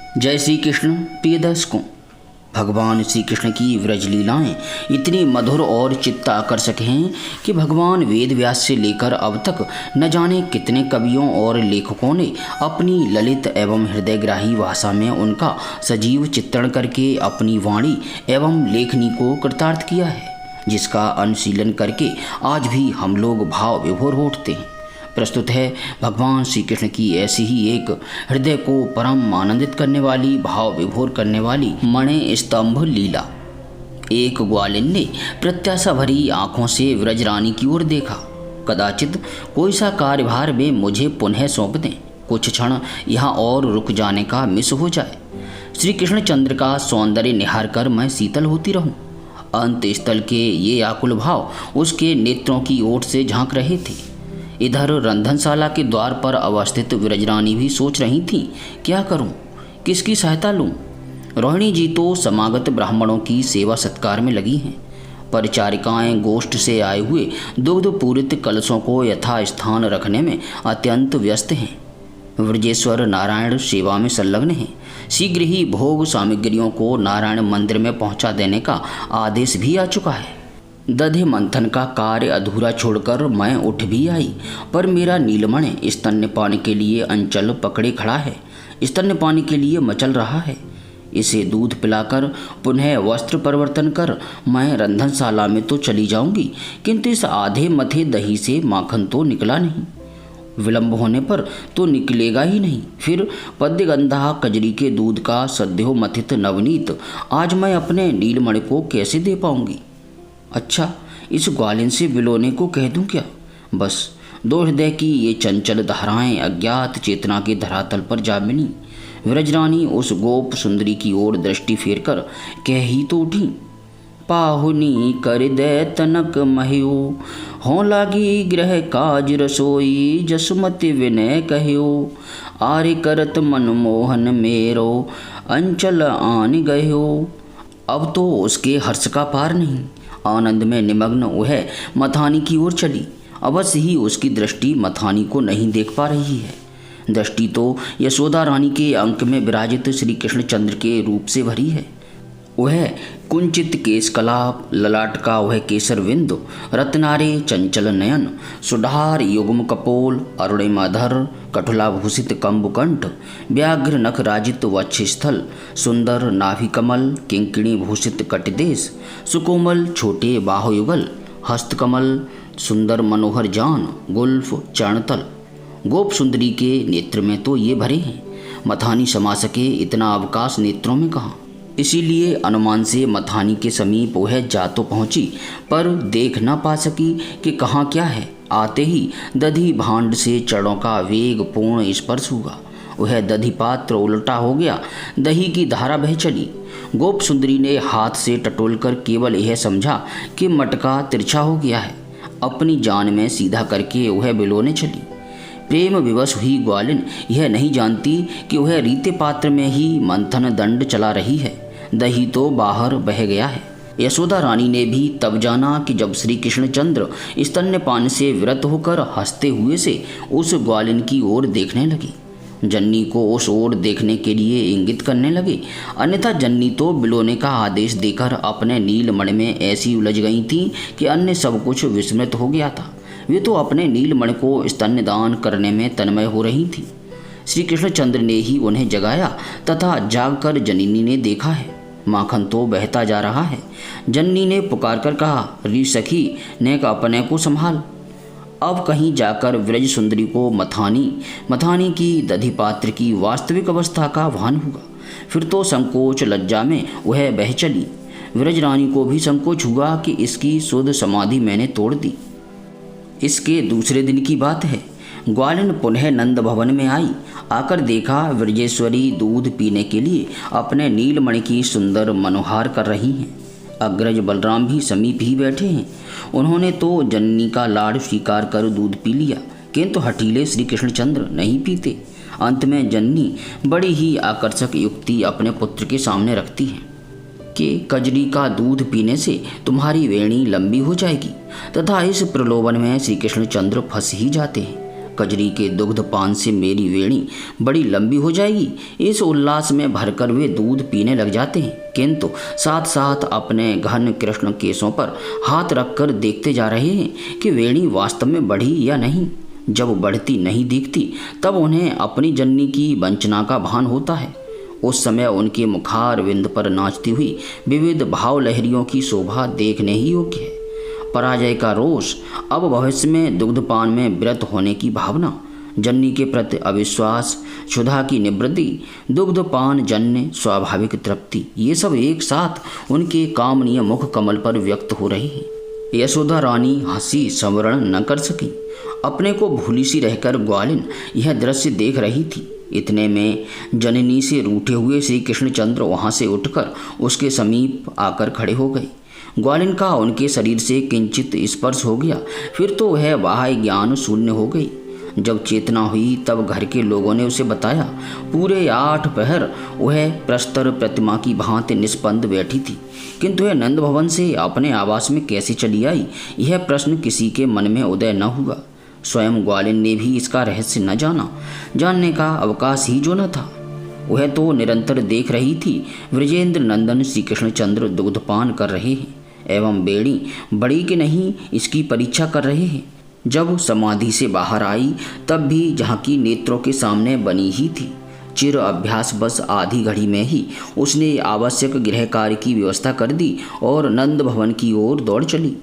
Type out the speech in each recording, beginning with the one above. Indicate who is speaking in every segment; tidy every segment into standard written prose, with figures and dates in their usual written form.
Speaker 1: जय श्री कृष्ण। प्रिय दर्शकों, भगवान श्री कृष्ण की व्रज लीलाएं इतनी मधुर और चित्त आकर्षक हैं कि भगवान वेद व्यास से लेकर अब तक न जाने कितने कवियों और लेखकों ने अपनी ललित एवं हृदयग्राही भाषा में उनका सजीव चित्रण करके अपनी वाणी एवं लेखनी को कृतार्थ किया है, जिसका अनुशीलन करके आज भी हम लोग भाव विभोर हो उठते हैं। प्रस्तुत है भगवान श्री कृष्ण की ऐसी ही एक हृदय को परम आनंदित करने वाली, भाव विभोर करने वाली मणि स्तंभ लीला। एक ग्वालिन ने प्रत्याशा भरी आंखों से व्रज रानी की ओर देखा। कदाचित कोई सा कार्यभार में मुझे पुनः सौंप दें, कुछ क्षण यहाँ और रुक जाने का मिस हो जाए। श्री कृष्ण चंद्र का सौंदर्य निहार कर मैं शीतल होती रहूं। अंत स्थल के ये आकुल भाव उसके नेत्रों की ओर से झांक रहे थे। इधर रंधनशाला के द्वार पर अवस्थित विरजरानी भी सोच रही थी, क्या करूं, किसकी सहायता लूं। रोहिणी जी तो समागत ब्राह्मणों की सेवा सत्कार में लगी हैं। परिचारिकाएं गोष्ठ से आए हुए दुग्ध पूरित कलशों को यथास्थान रखने में अत्यंत व्यस्त हैं। व्रजेश्वर नारायण सेवा में संलग्न हैं। शीघ्र ही भोग सामग्रियों को नारायण मंदिर में पहुंचा देने का आदेश भी आ चुका है। दधि मंथन का कार्य अधूरा छोड़कर मैं उठ भी आई, पर मेरा नीलमणि स्तन्यपान के लिए अंचल पकड़े खड़ा है, स्तन्यपान के लिए मचल रहा है। इसे दूध पिलाकर पुनः वस्त्र परिवर्तन कर मैं रंधनशाला में तो चली जाऊंगी, किंतु इस आधे मथे दही से माखन तो निकला नहीं। विलंब होने पर तो निकलेगा ही नहीं। फिर पद्यगंधा कजरी के दूध का सद्यो मथित नवनीत आज मैं अपने नीलमणि को कैसे दे पाऊंगी। अच्छा, इस ग्वालिन से बिलोने को कह दूं क्या। बस दो हृदय की ये चंचल धाराएं अज्ञात चेतना के धरातल पर जा मिली। व्रजरानी उस गोप सुंदरी की ओर दृष्टि फेर कर कह ही तो उठी, पाहुनी कर दे तनक महियो, हों लागी गृह काज रसोई, जसुमति विनय कहियो, आर्य करत मनमोहन मेरो, अंचल आन गयो। अब तो उसके हर्ष का पार नहीं। आनंद में निमग्न वह मथानी की ओर चली। अवश्य ही उसकी दृष्टि मथानी को नहीं देख पा रही है। दृष्टि तो यशोदा रानी के अंक में विराजित श्री कृष्ण चंद्र के रूप से भरी है। वह कुंचित केश कलाप, ललाट का वह केसर विंदु, रत्नारे चंचल नयन, सुधार युग्म कपोल, अरुणिमाधर, कठुलाभूषित कंबुकंठ, व्याघ्र नख राजित वक्षस्थल, सुंदर नाभि कमल, किंकिणी भूषित कटिदेश, सुकोमल छोटे बाहुयुगल, हस्तकमल, सुंदर मनोहर जान, गुल्फ चरणतल। गोप सुंदरी के नेत्र में तो ये भरे हैं, मथानी समा सके इतना अवकाश नेत्रों में कहाँ। इसीलिए अनुमान से मथानी के समीप वह जा तो पहुंची, पर देख न पा सकी कि कहाँ क्या है। आते ही दधी भांड से चरणों का वेग पूर्ण स्पर्श हुआ। वह दधी पात्र उल्टा हो गया, दही की धारा बह चली। गोप सुंदरी ने हाथ से टटोलकर केवल यह समझा कि मटका तिरछा हो गया है। अपनी जान में सीधा करके वह बिलोने चली। प्रेम विवश हुई ग्वालिन यह नहीं जानती कि वह रीते पात्र में ही मंथन दंड चला रही है। दही तो बाहर बह गया है। यशोदा रानी ने भी तब जाना कि जब श्री कृष्ण चंद्र स्तन्यपान से विरत होकर हंसते हुए से उस ग्वालिन की ओर देखने लगी। जन्नी को उस ओर देखने के लिए इंगित करने लगे, अन्यथा जन्नी तो बिलोने का आदेश देकर अपने नीलमणि में ऐसी उलझ गई थी कि अन्य सब कुछ विस्मृत हो गया था। वे तो अपने नीलमणि को स्तन्यदान करने में तन्मय हो रही थी। श्री कृष्ण चंद्र ने ही उन्हें जगाया तथा जागकर जननी ने देखा है, माखन तो बहता जा रहा है। जननी ने पुकार कर कहा, री सखी नेक अपने को संभाल। अब कहीं जाकर व्रज सुंदरी को मथानी की दधी पात्र की वास्तविक अवस्था का भान हुआ। फिर तो संकोच लज्जा में वह बह चली। व्रज रानी को भी संकोच हुआ कि इसकी शुद्ध समाधि मैंने तोड़ दी। इसके दूसरे दिन की बात है। ग्वालिन पुनः नंद भवन में आई। आकर देखा व्रजेश्वरी दूध पीने के लिए अपने नीलमणि की सुंदर मनोहार कर रही हैं। अग्रज बलराम भी समीप ही बैठे हैं। उन्होंने तो जननी का लाड़ स्वीकार कर दूध पी लिया, किंतु हठीले श्री कृष्णचंद्र नहीं पीते। अंत में जननी बड़ी ही आकर्षक युक्ति अपने पुत्र के सामने रखती है कि कजरी का दूध पीने से तुम्हारी वेणी लंबी हो जाएगी, तथा इस प्रलोभन में श्री कृष्णचंद्र फंस ही जाते हैं। कजरी के दुग्ध पान से मेरी वेणी बड़ी लंबी हो जाएगी। इस उल्लास में भरकर वे दूध पीने लग जाते हैं, किंतु साथ साथ अपने घन कृष्ण केशों पर हाथ रखकर देखते जा रहे हैं कि वेणी वास्तव में बढ़ी या नहीं। जब बढ़ती नहीं दिखती तब उन्हें अपनी जननी की वंचना का भान होता है। उस समय उनके मुखार विंद पर नाचती हुई विविध भाव लहरियों की शोभा देखने ही योग्य है। पराजय का रोष, अब भविष्य में दुग्धपान में व्रत होने की भावना, जननी के प्रति अविश्वास, क्षुधा की निवृत्ति, दुग्धपान जन्य स्वाभाविक तृप्ति, ये सब एक साथ उनके कामनीय मुख कमल पर व्यक्त हो रहे हैं। यशोदा रानी हंसी संवरण न कर सकी। अपने को भूली सी रहकर ग्वालिन यह दृश्य देख रही थी। इतने में जननी से रूठे हुए श्री कृष्णचंद्र वहाँ से उठकर उसके समीप आकर खड़े हो गए। ग्वालिन का उनके शरीर से किंचित स्पर्श हो गया, फिर तो वह बाह्य ज्ञान शून्य हो गई। जब चेतना हुई तब घर के लोगों ने उसे बताया। पूरे 8 पहर वह प्रस्तर प्रतिमा की भांति निष्पंद बैठी थी, किंतु वह नंद भवन से अपने आवास में कैसे चली आई, यह प्रश्न किसी के मन में उदय न हुआ। स्वयं ग्वालिन ने भी इसका रहस्य न जाना, जानने का अवकाश ही जो न था। वह तो निरंतर देख रही थी वृजेंद्र नंदन श्री कृष्णचंद्र दुग्धपान कर रहे हैं एवं बेड़ी बड़ी कि नहीं इसकी परीक्षा कर रहे हैं। जब समाधि से बाहर आई तब भी झांकी नेत्रों के सामने बनी ही थी। चिर अभ्यास बस आधी घड़ी में ही उसने आवश्यक गृह कार्य की व्यवस्था कर दी और नंद भवन की ओर दौड़ चली।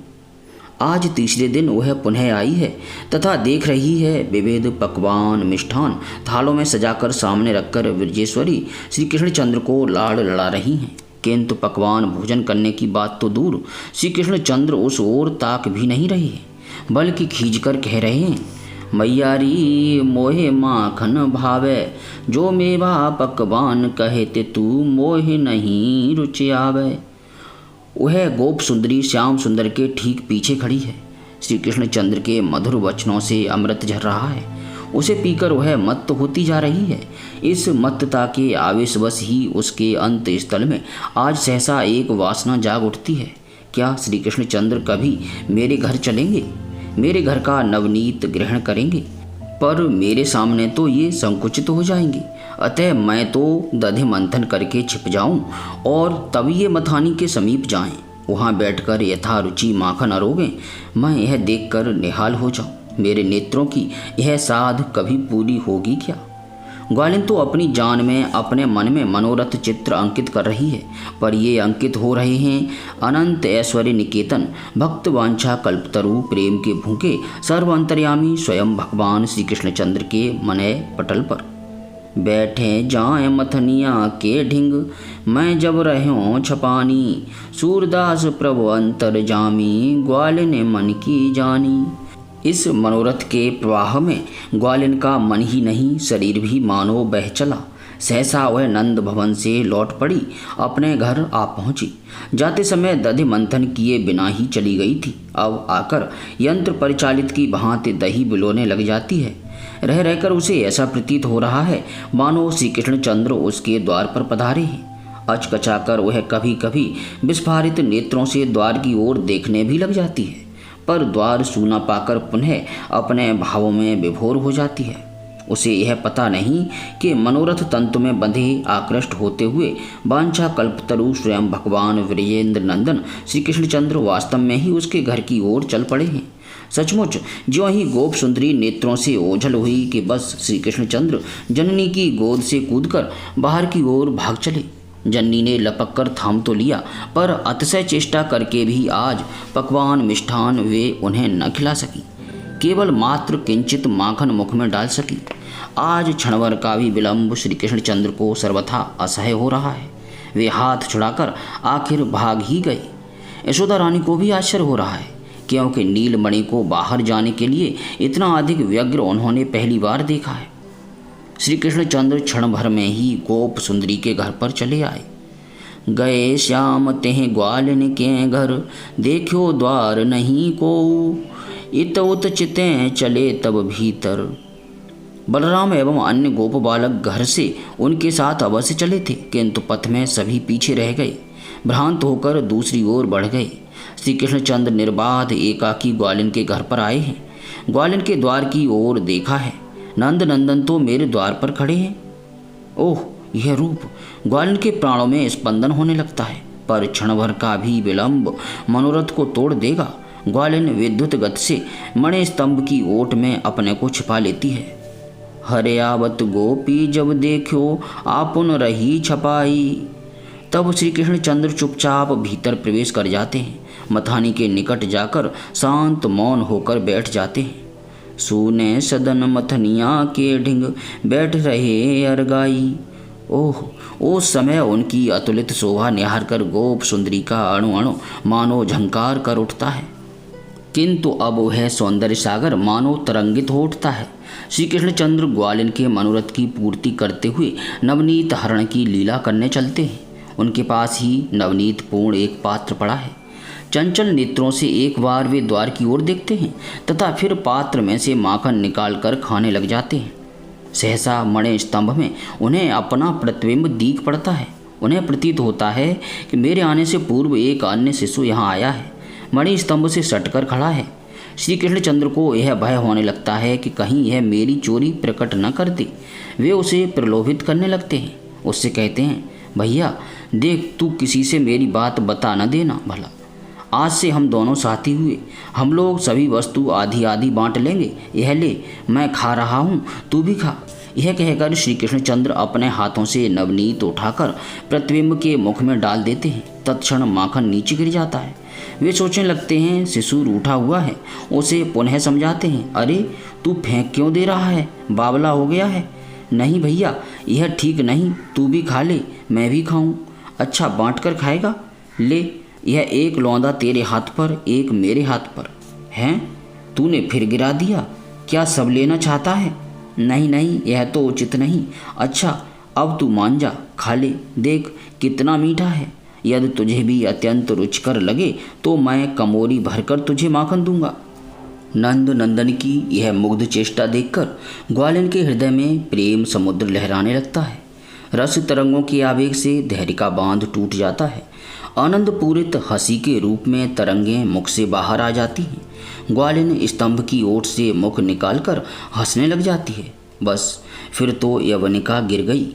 Speaker 1: आज तीसरे दिन वह पुनः आई है तथा देख रही है विविध पकवान मिष्ठान थालों में सजाकर सामने रखकर विरजेश्वरी श्री कृष्णचंद्र को लाड़ लड़ा रही हैं। किंतु पकवान भोजन करने की बात तो दूर, श्री कृष्णचंद्र उस ओर ताक भी नहीं रहे हैं, बल्कि खींचकर कह रहे हैं, मैयारी मोहे माखन भावे, जो मेवा पकवान कहते तू मोहे नहीं रुचि आवे। वह गोप सुंदरी श्याम सुंदर के ठीक पीछे खड़ी है। श्री कृष्णचंद्र के मधुर वचनों से अमृत झर रहा है। उसे पीकर वह मत्त होती जा रही है। इस मत्तता के आवेशवश ही उसके अंत स्थल में आज सहसा एक वासना जाग उठती है। क्या श्री कृष्णचंद्र कभी मेरे घर चलेंगे, मेरे घर का नवनीत ग्रहण करेंगे? पर मेरे सामने तो ये संकुचित हो जाएंगे। अतः मैं तो दधि मंथन करके छिप जाऊं और तब ये मथानी के समीप जाएं, वहां बैठकर यथारुचि माखन अरोगें। मैं यह देखकर निहाल हो जाऊं। मेरे नेत्रों की यह साध कभी पूरी होगी क्या? ग्वालिन तो अपनी जान में अपने मन में मनोरथ चित्र अंकित कर रही है, पर ये अंकित हो रहे हैं अनंत ऐश्वर्य निकेतन भक्त वांछा कल्पतरु प्रेम के भूखे सर्व अंतर्यामी स्वयं भगवान श्री कृष्णचंद्र के मनय पटल पर। बैठे जाए मथनिया के ढिंग, मैं जब रह्यों छपानी, सूरदास प्रभु अंतर जामी, ग्वालिन मन की जानी। इस मनोरथ के प्रवाह में ग्वालिन का मन ही नहीं शरीर भी मानो बह चला। सहसा वह नंद भवन से लौट पड़ी, अपने घर आ पहुंची। जाते समय दधि मंथन किए बिना ही चली गई थी, अब आकर यंत्र परिचालित की भांति दही बिलोने लग जाती है। रह रहकर उसे ऐसा प्रतीत हो रहा है मानो श्री कृष्णचंद्र उसके द्वार पर पधारे हैं। अचकचाकर वह कभी कभी विस्फारित नेत्रों से द्वार की ओर देखने भी लग जाती है, पर द्वार सूना पाकर पुनः अपने भावों में विभोर हो जाती है। उसे यह पता नहीं कि मनोरथ तंतु में बंधे आकृष्ट होते हुए वांछा कल्पतरु स्वयं भगवान विजयेंद्र नंदन श्री कृष्णचंद्र वास्तव में ही उसके घर की ओर चल पड़े हैं। सचमुच ज्यों ही गोप सुंदरी नेत्रों से ओझल हुई कि बस श्री कृष्णचंद्र जननी की गोद से कूदकर बाहर की ओर भाग चले। जननी ने लपक कर थाम तो लिया, पर अतिशय चेष्टा करके भी आज पकवान मिष्ठान वे उन्हें न खिला सकी, केवल मात्र किंचित माखन मुख में डाल सकी। आज क्षणभर का भी विलंब श्री कृष्णचंद्र को सर्वथा असह्य हो रहा है। वे हाथ छुड़ाकर आखिर भाग ही गए। यशोदा रानी को भी आश्चर्य हो रहा है, क्योंकि नीलमणि को बाहर जाने के लिए इतना अधिक व्यग्र उन्होंने पहली बार देखा है। श्री कृष्णचंद्र क्षण भर में ही गोप सुंदरी के घर पर चले आए। गए श्याम तेह ग्वालिन के घर, देखो द्वार नहीं को, इत उत चितें चले तब भीतर। बलराम एवं अन्य गोप बालक घर से उनके साथ अवश्य चले थे, किंतु पथ में सभी पीछे रह गए, भ्रांत होकर दूसरी ओर बढ़ गए। श्री कृष्णचंद्र निर्बाध एकाकी ग्वालिन के घर पर आए हैं। ग्वालिन के द्वार की ओर देखा है। नंद नंदन तो मेरे द्वार पर खड़े हैं। ओह, यह रूप! ग्वालिन के प्राणों में स्पंदन होने लगता है, पर क्षण भर का भी विलंब मनोरथ को तोड़ देगा। ग्वालिन विद्युत गति से मणि स्तंभ की ओट में अपने को छिपा लेती है। हरे आवत गोपी जब देखो आपुन रही छपाई। तब श्री कृष्णचंद्र चुपचाप भीतर प्रवेश कर जाते हैं। मथानी के निकट जाकर शांत मौन होकर बैठ जाते हैं। सूने सदन मथनिया के ढिंग बैठ रहे अरगाई। ओह, उस समय उनकी अतुलित शोभा निहार कर गोप सुंदरी का अणु अणु मानो झंकार कर उठता है। किंतु अब वह सौंदर्य सागर मानो तरंगित हो उठता है। श्री कृष्णचंद्र ग्वालिन के मनोरथ की पूर्ति करते हुए नवनीत हरण की लीला करने चलते हैं। उनके पास ही नवनीत पूर्ण एक पात्र पड़ा है। चंचल नेत्रों से एक बार वे द्वार की ओर देखते हैं तथा फिर पात्र में से माखन निकालकर खाने लग जाते हैं। सहसा मणि स्तंभ में उन्हें अपना प्रतिबिंब दीख पड़ता है। उन्हें प्रतीत होता है कि मेरे आने से पूर्व एक अन्य शिशु यहाँ आया है, मणि स्तंभ से सटकर खड़ा है। श्री कृष्णचंद्र को यह भय होने लगता है कि कहीं यह मेरी चोरी प्रकट न कर दे। वे उसे प्रलोभित करने लगते हैं। उससे कहते हैं, भैया देख, तू किसी से मेरी बात बता न देना भला। आज से हम दोनों साथी हुए। हम लोग सभी वस्तु आधी आधी बांट लेंगे। यह ले, मैं खा रहा हूँ, तू भी खा। यह कहकर श्री कृष्णचंद्र अपने हाथों से नवनीत उठाकर प्रतिबिंब के मुख में डाल देते हैं। तत्क्षण माखन नीचे गिर जाता है। वे सोचने लगते हैं शिशु रूठा हुआ है। उसे पुनः समझाते हैं, अरे तू फेंक क्यों दे रहा है, बावला हो गया है। नहीं भैया, यह ठीक नहीं, तू भी खा ले, मैं भी खाऊं। अच्छा, बांट कर खाएगा? ले, यह एक लौंदा तेरे हाथ पर, एक मेरे हाथ पर। हैं, तूने फिर गिरा दिया? क्या सब लेना चाहता है? नहीं नहीं, यह तो उचित नहीं। अच्छा, अब तू मान जा, खा ले, देख कितना मीठा है। यदि तुझे भी अत्यंत रुचिकर लगे तो मैं कमोरी भरकर तुझे माखन दूंगा। नंद नंदन की यह मुग्ध चेष्टा देखकर ग्वालिन के हृदय में प्रेम समुद्र लहराने लगता है। रस तरंगों के आवेग से धैर्य का बांध टूट जाता है। आनंद पूरित हंसी के रूप में तरंगें मुख से बाहर आ जाती हैं। ग्वालिन स्तंभ की ओट से मुख निकालकर हंसने लग जाती है। बस, फिर तो यवनिका गिर गई।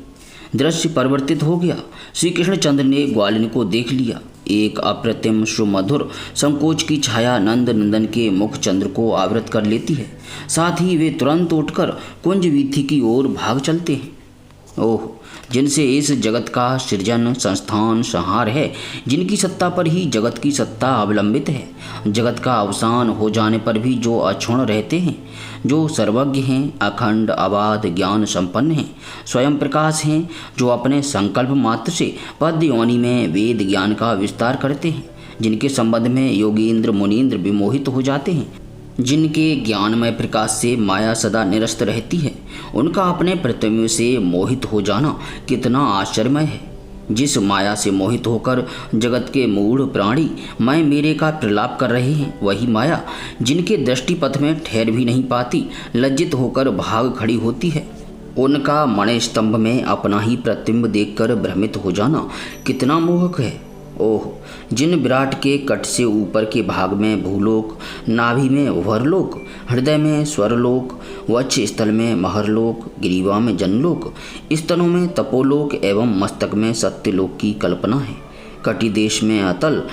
Speaker 1: दृश्य परिवर्तित हो गया। श्री कृष्णचंद्र ने ग्वालिन को देख लिया। एक अप्रतिम सुमधुर संकोच की छाया नंद नंदन के मुख चंद्र को आवृत कर लेती है। साथ ही वे तुरंत उठकर कुंज वीथी की ओर भाग चलते हैं। ओह, जिनसे इस जगत का सृजन संस्थान संहार है, जिनकी सत्ता पर ही जगत की सत्ता अवलंबित है, जगत का अवसान हो जाने पर भी जो अक्षुण्ण रहते हैं, जो सर्वज्ञ हैं, अखंड अबाध ज्ञान संपन्न हैं, स्वयं प्रकाश हैं, जो अपने संकल्प मात्र से पद्य योनि में वेद ज्ञान का विस्तार करते हैं, जिनके संबंध में योगींद्र मुनींद्र विमोहित हो जाते हैं, जिनके ज्ञानमय प्रकाश से माया सदा निरस्त रहती है, उनका अपने प्रतिबिंब से मोहित हो जाना कितना आश्चर्यमय है। जिस माया से मोहित होकर जगत के मूढ़ प्राणी मैं मेरे का प्रलाप कर रहे हैं, वही माया जिनके दृष्टिपथ में ठहर भी नहीं पाती, लज्जित होकर भाग खड़ी होती है, उनका मणि स्तंभ में अपना ही प्रतिबिंब देखकर भ्रमित हो जाना कितना मोहक है। ओह, जिन विराट के कट से ऊपर के भाग में भूलोक, नाभि में वरलोक, हृदय में स्वरलोक, वक्ष स्थल में महरलोक, ग्रीवा में जनलोक, स्तनों में तपोलोक एवं मस्तक में सत्यलोक की कल्पना है। कटी देश में अतल,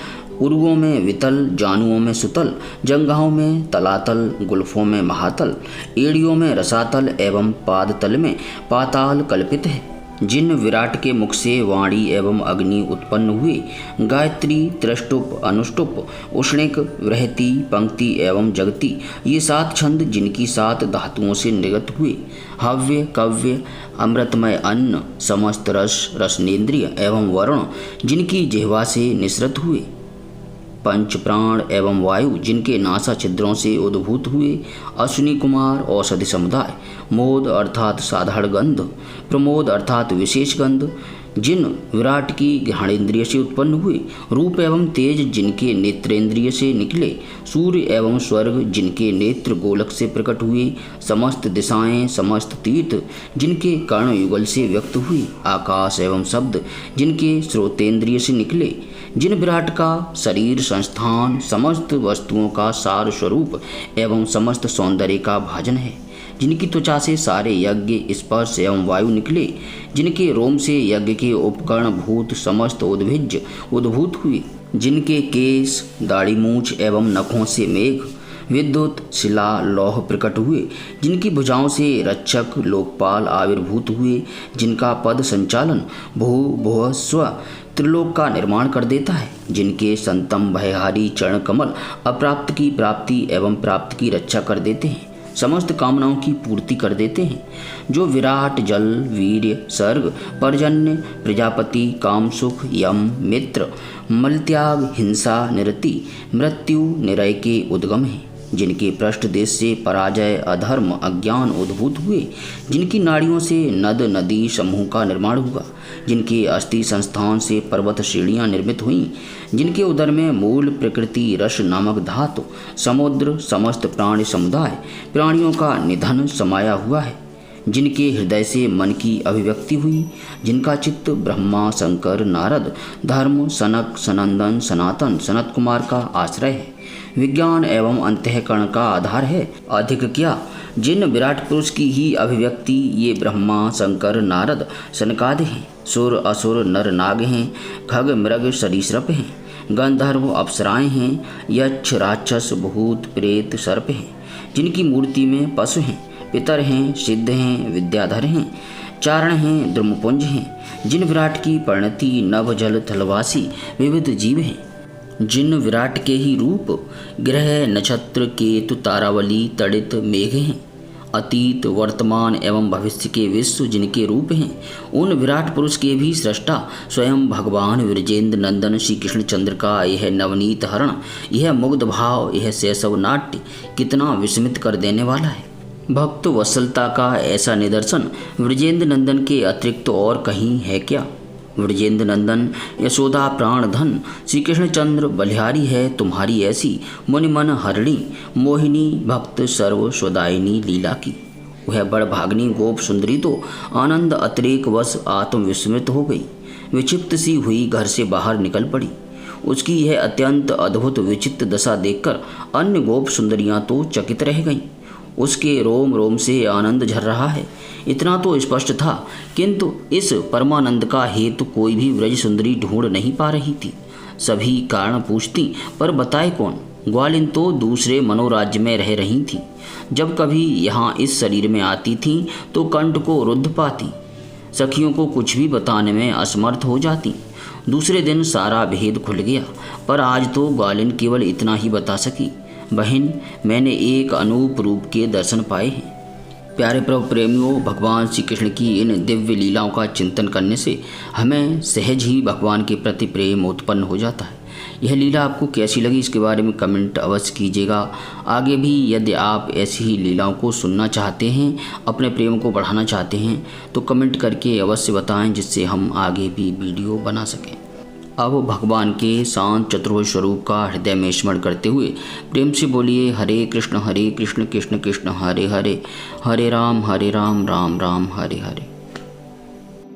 Speaker 1: उर्वों में वितल, जानुओं में सुतल, जंघाओं में तलातल, गुल्फों में महातल, एड़ियों में रसातल एवं पादतल में पाताल कल्पित है। जिन विराट के मुख से वाणी एवं अग्नि उत्पन्न हुए, गायत्री, त्रिष्टुप, अनुष्टुप, उष्णिक, बृहति, पंक्ति एवं जगति, ये 7 छंद जिनकी 7 धातुओं से निर्गत हुए, हव्य, कव्य, अमृतमय अन्न, समस्त रस, रसनेन्द्रिय एवं वर्ण जिनकी जिह्वा से निसृत हुए, पंच प्राण एवं वायु जिनके नासा छिद्रों से उद्भूत हुए, अश्विनी कुमार, औषधि समुदाय, मोद अर्थात साधारण गंध, प्रमोद अर्थात विशेष गंध, जिन विराट की घ्राणेन्द्रिय से उत्पन्न हुए, रूप एवं तेज जिनके नेत्रेंद्रिय से निकले, सूर्य एवं स्वर्ग जिनके नेत्र गोलक से प्रकट हुए, समस्त दिशाएं समस्त तीर्थ जिनके कर्ण युगल से व्यक्त हुई, आकाश एवं शब्द जिनके श्रोतेंद्रिय से निकले, जिन विराट का शरीर संस्थान समस्त वस्तुओं का सार स्वरूप एवं समस्त सौंदर्य का भाजन है, जिनकी त्वचा से सारे यज्ञ स्पर्श एवं वायु निकले, जिनके रोम से यज्ञ के उपकरण भूत समस्त उद्भिज उद्भूत हुए, जिनके केश दाढ़ी मूछ एवं नखों से मेघ विद्युत शिला लौह प्रकट हुए, जिनकी भुजाओं से रक्षक लोकपाल आविर्भूत हुए, जिनका पद संचालन भू भुव स्व त्रिलोक का निर्माण कर देता है, जिनके संतम भयहारी चरण कमल अप्राप्त की प्राप्ति एवं प्राप्त की रक्षा कर देते हैं, समस्त कामनाओं की पूर्ति कर देते हैं, जो विराट जल वीर्य सर्ग पर्जन्य प्रजापति काम सुख यम मित्र मलत्याग हिंसा निरति मृत्यु निरय के उद्गम हैं, जिनके पृष्ठ देश से पराजय अधर्म अज्ञान उद्भूत हुए, जिनकी नाड़ियों से नद नदी समूह का निर्माण हुआ, जिनके अस्थि संस्थान से पर्वत श्रेणियाँ निर्मित हुईं, जिनके उदर में मूल प्रकृति रस नामक धातु समुद्र समस्त प्राणी समुदाय प्राणियों का निधन समाया हुआ है, जिनके हृदय से मन की अभिव्यक्ति हुई, जिनका चित्त ब्रह्मा शंकर नारद धर्म सनक सनंदन सनातन सनत कुमार का आश्रय है, विज्ञान एवं अंतःकरण का आधार है। अधिक क्या, जिन विराट पुरुष की ही अभिव्यक्ति ये ब्रह्मा शंकर नारद सनकादि हैं, सुर असुर नर नाग हैं, खग मृग सरीसृप हैं, गंधर्व अप्सराएं हैं, यक्ष राक्षस भूत प्रेत सर्प हैं, जिनकी मूर्ति में पशु हैं, पितर हैं, सिद्ध हैं, विद्याधर हैं, चारण हैं, द्रुमपुंज हैं, जिन विराट की परिणति नभ जल थलवासी विविध जीव हैं, जिन विराट के ही रूप ग्रह नक्षत्र केतु तारावली तड़ित मेघ हैं, अतीत वर्तमान एवं भविष्य के विश्व जिनके रूप हैं, उन विराट पुरुष के भी सृष्टा स्वयं भगवान विरजेंद्र नंदन श्री कृष्णचंद्र का यह नवनीत हरण, यह मुग्ध भाव, यह शैशव नाट्य कितना विस्मित कर देने वाला है। भक्त वत्सलता का ऐसा निदर्शन विरजेंद्र नंदन के अतिरिक्त और कहीं है क्या? विरजेंद्र नंदन यशोदा प्राण धन श्री कृष्णचंद्र बलिहारी है तुम्हारी ऐसी मुनि मन हरणी मोहिनी भक्त सर्व स्वदायिनी लीला की। वह बड़ भागनी गोप सुंदरी तो आनंद अतिरेक वश आत्मविस्मृत हो गई, विक्षिप्त सी हुई घर से बाहर निकल पड़ी। उसकी यह अत्यंत अद्भुत विचित्र दशा देखकर अन्य गोप सुंदरियां तो चकित रह गईं। उसके रोम रोम से आनंद झर रहा है, इतना तो स्पष्ट था, किंतु इस परमानंद का हेतु कोई भी व्रज सुंदरी ढूंढ नहीं पा रही थी। सभी कारण पूछती पर बताए कौन। ग्वालिन तो दूसरे मनोराज्य में रह रही थी, जब कभी यहाँ इस शरीर में आती थीं तो कंठ को रुद्ध पाती, सखियों को कुछ भी बताने में असमर्थ हो जाती। दूसरे दिन सारा भेद खुल गया, पर आज तो ग्वालिन केवल इतना ही बता सकी, बहन मैंने एक अनूप रूप के दर्शन पाए हैं। प्यारे प्रभु प्रेमियों, भगवान श्री कृष्ण की इन दिव्य लीलाओं का चिंतन करने से हमें सहज ही भगवान के प्रति प्रेम उत्पन्न हो जाता है। यह लीला आपको कैसी लगी इसके बारे में कमेंट अवश्य कीजिएगा। आगे भी यदि आप ऐसी ही लीलाओं को सुनना चाहते हैं, अपने प्रेम को बढ़ाना चाहते हैं तो कमेंट करके अवश्य बताएं, जिससे हम आगे भी वीडियो बना सकें। अब भगवान के शांत चतुर्भुज स्वरूप का हृदय में स्मरण करते हुए प्रेम से बोलिए हरे कृष्ण कृष्ण कृष्ण हरे हरे, हरे राम राम राम हरे हरे।